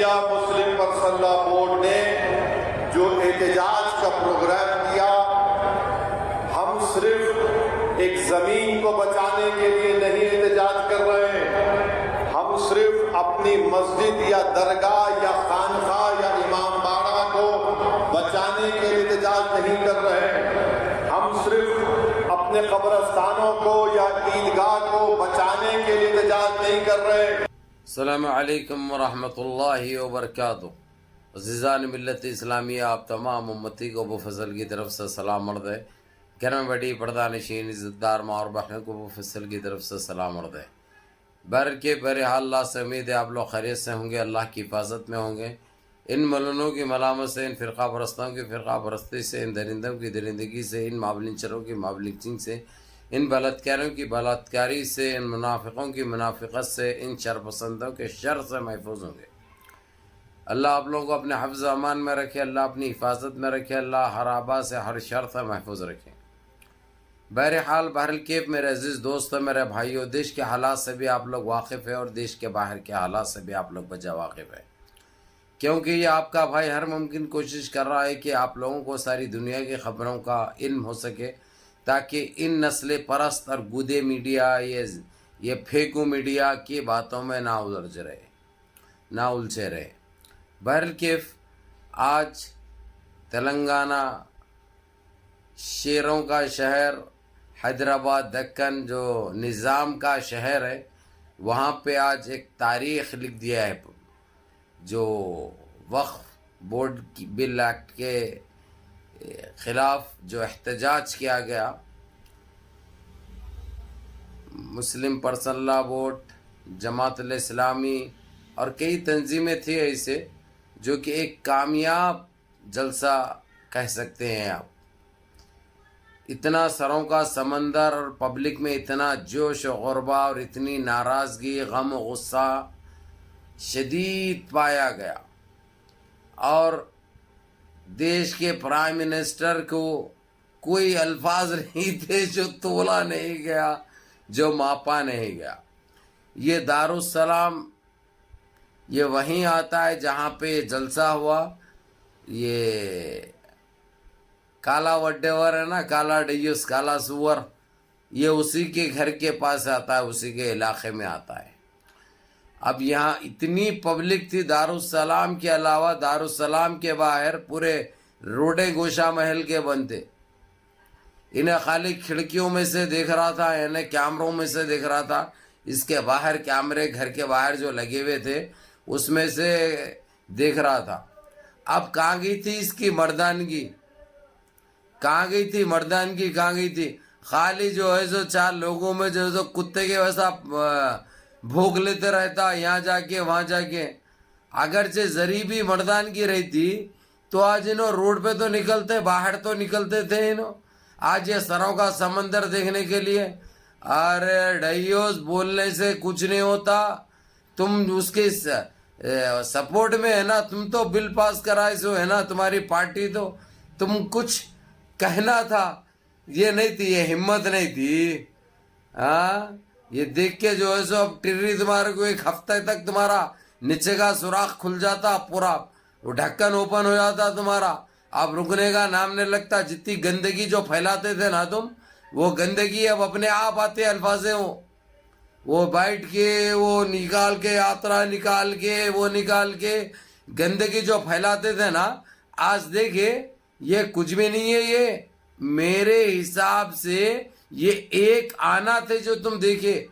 شیعہ مسلم personal board نے جو احتجاج کا پروگرام کیا، ہم صرف ایک زمین کو بچانے کے لیے نہیں احتجاج کر رہے ہیں، ہم صرف اپنی مسجد یا درگاہ یا خانقاہ یا امام باڑہ کو بچانے کے لیے احتجاج نہیں کر رہے ہیں، ہم صرف اپنے قبرستانوں کو یا عیدگاہ کو بچانے کے لیے احتجاج نہیں کر رہے ہیں۔ السلام علیکم ورحمۃ اللہ وبرکاتہ۔ عزیزان ملت اسلامیہ، آپ تمام امتی کو ابو فضل کی طرف سے سلام عرض ہے۔ گھر میں بڑی پردہ نشین عزت دار ماں اور بہن کو ابو فضل کی طرف سے سلام عرض ہے۔ بہرحال اللہ سے امید ہے آپ لوگ خیریت سے ہوں گے، اللہ کی حفاظت میں ہوں گے۔ ان ملنوں کی ملامت سے، ان فرقہ پرستوں کی فرقہ پرستی سے، ان درندوں کی درندگی سے، ان مابلنچروں کی مابلنچنگ سے، ان بلاتکاروں کی بلاتکاری سے، ان منافقوں کی منافقت سے، ان شر پسندوں کے شر سے محفوظ ہوں گے۔ اللہ آپ لوگوں کو اپنے حفظ و امان میں رکھے، اللہ اپنی حفاظت میں رکھے، اللہ ہر آبا سے ہر شر سے محفوظ رکھے۔ بہرکیف میرے عزیز دوستوں، میرے بھائیوں، دیش کے حالات سے بھی آپ لوگ واقف ہیں اور دیش کے باہر کے حالات سے بھی آپ لوگ بجا واقف ہیں، کیونکہ یہ آپ کا بھائی ہر ممکن کوشش کر رہا ہے کہ آپ لوگوں کو ساری دنیا کی خبروں کا علم ہو سکے، تاکہ ان نسل پرست اور گودے میڈیا، یہ پھیکو میڈیا کی باتوں میں نہ الجھے رہے۔ بہرکیف آج تلنگانہ شیروں کا شہر، حیدرآباد دکن جو نظام کا شہر ہے، وہاں پہ آج ایک تاریخ لکھ دیا ہے، جو وقف بورڈ کی بل ایکٹ کے خلاف جو احتجاج کیا گیا۔ مسلم پرسنل لا بورڈ، جماعت الاسلامی اور کئی تنظیمیں تھیں ایسے، جو کہ ایک کامیاب جلسہ کہہ سکتے ہیں آپ۔ اتنا سروں کا سمندر اور پبلک میں اتنا جوش و غربہ اور اتنی ناراضگی، غم و غصہ شدید پایا گیا، اور دیش کے پرائم منسٹر کو کوئی الفاظ نہیں تھے جو تولا نہیں گیا، جو ماپا نہیں گیا۔ یہ دارالسلام یہ وہیں آتا ہے جہاں پہ جلسہ ہوا۔ یہ کالا وڈیور ہے نا، کالا ڈیوس، کالا سور، یہ اسی کے گھر کے پاس آتا ہے، اسی کے علاقے میں آتا ہے۔ اب یہاں اتنی پبلک تھی، دارالسلام کے علاوہ دارالسلام کے باہر پورے روڈیں گوشہ محل کے بنتے، انہیں خالی کھڑکیوں میں سے دیکھ رہا تھا، انہیں کیمروں میں سے دیکھ رہا تھا۔ اس کے باہر کیمرے گھر کے باہر جو لگے ہوئے تھے اس میں سے دیکھ رہا تھا۔ اب کہاں گئی تھی اس کی مردانگی؟ کہاں گئی تھی مردانگی؟ کہاں گئی تھی؟ خالی جو ہے جو چار لوگوں میں جو کتے کے ویسا بھوک لیتے رہتا، یہاں جا کے وہاں جا کے۔ اگرچہ ذری بھی مردانگی رہتی تو آج انہوں روڈ پہ تو نکلتے، باہر تو نکلتے تھے انہوں۔ آج یہ سروں کا سمندر دیکھنے کے لیے، ارے ڈیوس بولنے سے کچھ نہیں ہوتا، تم اس کے سپورٹ میں ہے نا، تم تو بل پاس کرائے سو ہے نا، تمہاری پارٹی تو، تم کچھ کہنا تھا، یہ نہیں تھی، یہ ہمت نہیں تھی۔ ہاں، یہ دیکھ کے جو ہے سو اب ٹری تمہارے کو ایک ہفتے تک تمہارا نیچے کا سوراخ کھل جاتا، پورا وہ ڈھکن اوپن ہو جاتا تمہارا، اب رکنے کا نام نہیں لگتا۔ جتنی گندگی جو پھیلاتے تھے نا تم، وہ گندگی اب اپنے آپ آتے الفاظیں، وہ بیٹھ کے وہ نکال کے یاترا نکال کے وہ نکال کے گندگی جو پھیلاتے تھے نا، آج دیکھے یہ کچھ بھی نہیں ہے۔ یہ میرے حساب سے یہ ایک آنا تھے جو تم دیکھے،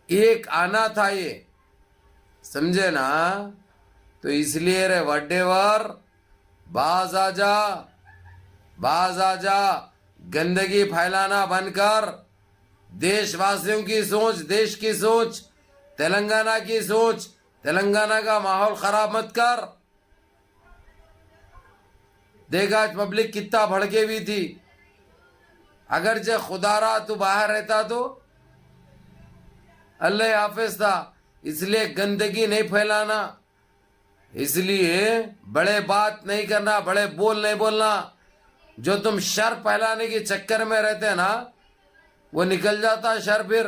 ایک آنا تھا، یہ سمجھے نا؟ تو اس لیے رے وڈیور، باز آ جا، باز آ جا، گندگی پھیلانا بند کر، دیش واسیوں کی سوچ، دیش کی سوچ، تلنگانہ کی سوچ، تلنگانہ کا ماحول خراب مت کر۔ دیکھا آج پبلک کتنا بھڑکے بھی تھی، اگرچہ خدا را تو باہر رہتا تو اللہ حافظ تھا۔ اس لیے گندگی نہیں پھیلانا، اس لیے بڑے بات نہیں کرنا، بڑے بول نہیں بولنا۔ جو تم شر پھیلانے کے چکر میں رہتے نا، وہ نکل جاتا شر۔ پھر